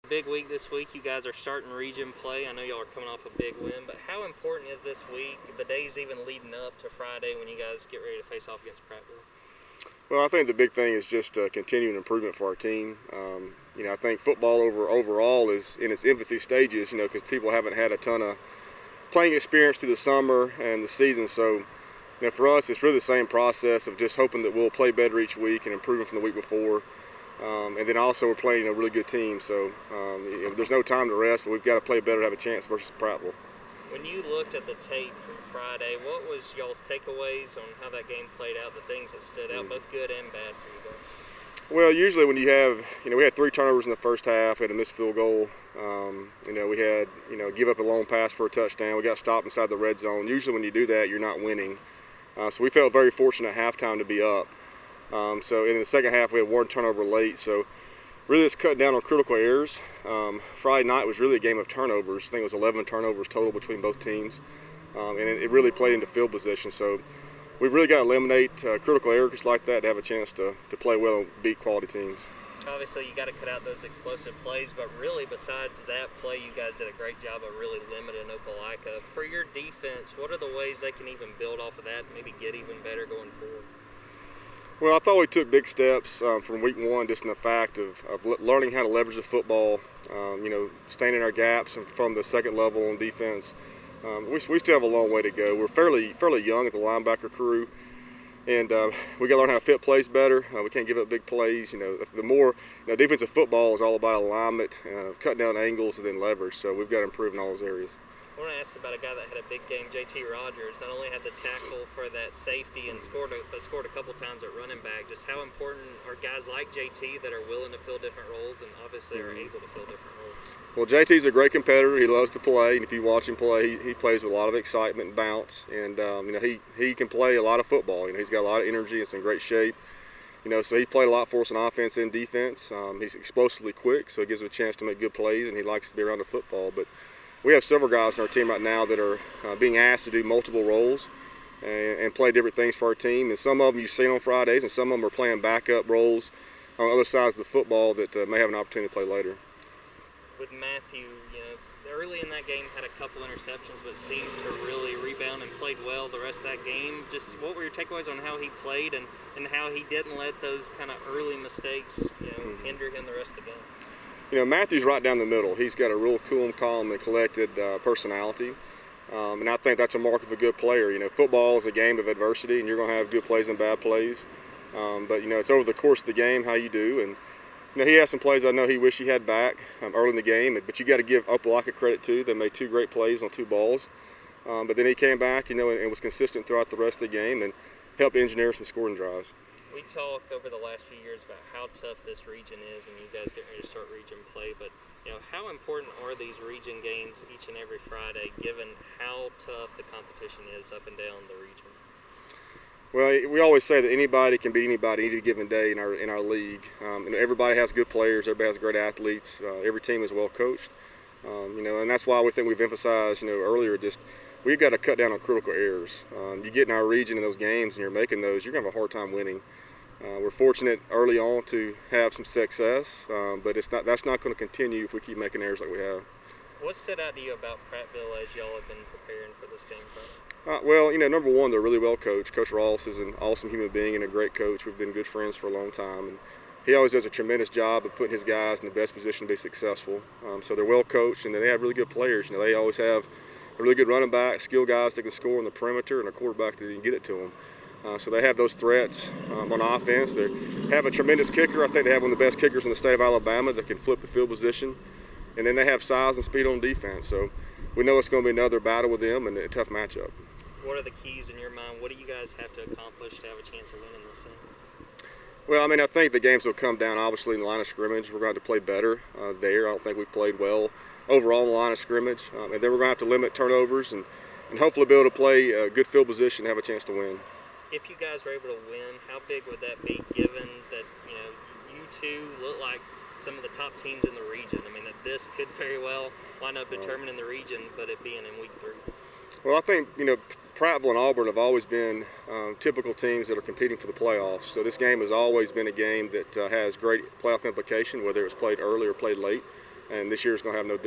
Big week this week. You guys are starting region play. I know y'all are coming off a big win, but how important is this week, the days even leading up to Friday when you guys get ready to face off against Prattville? Well, I think the big thing is just continuing improvement for our team. I think football overall is in its infancy stages, because people haven't had a ton of playing experience through the summer and the season. So, for us, it's really the same process of just hoping that we'll play better each week and improving from the week before. And then also we're playing a really good team, so there's no time to rest, but we've got to play better to have a chance versus Prattville. When you looked at the tape from Friday, what was y'all's takeaways on how that game played out, the things that stood out, both good and bad for you guys? Well, usually when you have, we had 3 turnovers in the first half, we had a missed field goal, we had, give up a long pass for a touchdown, we got stopped inside the red zone. Usually when you do that, you're not winning. So we felt very fortunate at halftime to be up. So in the second half, we had 1 turnover late. So really, it's cut down on critical errors. Friday night was really a game of turnovers. I think it was 11 turnovers total between both teams, and it really played into field position. So we've really got to eliminate critical errors like that to have a chance to play well and beat quality teams. Obviously, you got to cut out those explosive plays, but really, besides that play, you guys did a great job of really limiting Opelika. For your defense, what are the ways they can even build off of that and maybe get even better going forward? Well, I thought we took big steps from week 1, just in the fact of learning how to leverage the football, staying in our gaps and from the second level on defense. We still have a long way to go. We're fairly young at the linebacker crew, and we got to learn how to fit plays better. We can't give up big plays. The more defensive football is all about alignment, cutting down angles, and then leverage. So we've got to improve in all those areas. I want to ask about a guy that had a big game, JT Rogers. Not only had the tackle for that safety and scored a couple times at running back. Just how important are guys like JT that are willing to fill different roles and obviously are able to fill different roles? Well, JT's a great competitor. He loves to play, and if you watch him play, he plays with a lot of excitement and bounce. And he can play a lot of football. He's got a lot of energy. It's in great shape. So he played a lot for us on offense and defense. He's explosively quick, so it gives him a chance to make good plays, and he likes to be around the football. But we have several guys on our team right now that are being asked to do multiple roles and play different things for our team. And some of them you've seen on Fridays, and some of them are playing backup roles on other sides of the football that may have an opportunity to play later. With Matthew, early in that game had a couple interceptions, but seemed to really rebound and played well the rest of that game. Just what were your takeaways on how he played and how he didn't let those kind of early mistakes hinder him the rest of the game? Matthew's right down the middle. He's got a real cool, calm, and collected personality. And I think that's a mark of a good player. Football is a game of adversity, and you're going to have good plays and bad plays. But it's over the course of the game how you do. And, he has some plays I know he wished he had back early in the game. But you got to give Opelika credit, too. They made 2 great plays on 2 balls. But then he came back, and was consistent throughout the rest of the game and helped engineer some scoring drives. We talked over the last few years about how tough this region is, and you guys get ready to start region play, but how important are these region games each and every Friday, given how tough the competition is up and down the region? Well, we always say that anybody can beat anybody any given day in our league. Everybody has good players, everybody has great athletes, every team is well coached, and that's why we think we've emphasized earlier just we've got to cut down on critical errors. You get in our region in those games and you're making those, you're going to have a hard time winning. We're fortunate early on to have some success, but that's not going to continue if we keep making errors like we have. What stood out to you about Prattville as y'all have been preparing for this game? Well, number one, they're really well coached. Coach Ross is an awesome human being and a great coach. We've been good friends for a long time, and he always does a tremendous job of putting his guys in the best position to be successful. So they're well coached, and they have really good players. They always have a really good running back, skilled guys that can score on the perimeter, and a quarterback that can get it to them. So they have those threats on offense. They have a tremendous kicker. I think they have one of the best kickers in the state of Alabama that can flip the field position. And then they have size and speed on defense. So we know it's going to be another battle with them and a tough matchup. What are the keys in your mind? What do you guys have to accomplish to have a chance of winning this thing? Well, I think the games will come down, obviously, in the line of scrimmage. We're going to have to play better there. I don't think we've played well overall in the line of scrimmage. And then we're going to have to limit turnovers and hopefully be able to play a good field position and have a chance to win. If you guys were able to win, how big would that be given that, you two look like some of the top teams in the region? That this could very well wind up determining the region, but it being in week 3. Well, I think, Prattville and Auburn have always been typical teams that are competing for the playoffs. So this game has always been a game that has great playoff implication, whether it's played early or played late. and this year's going to have no difference.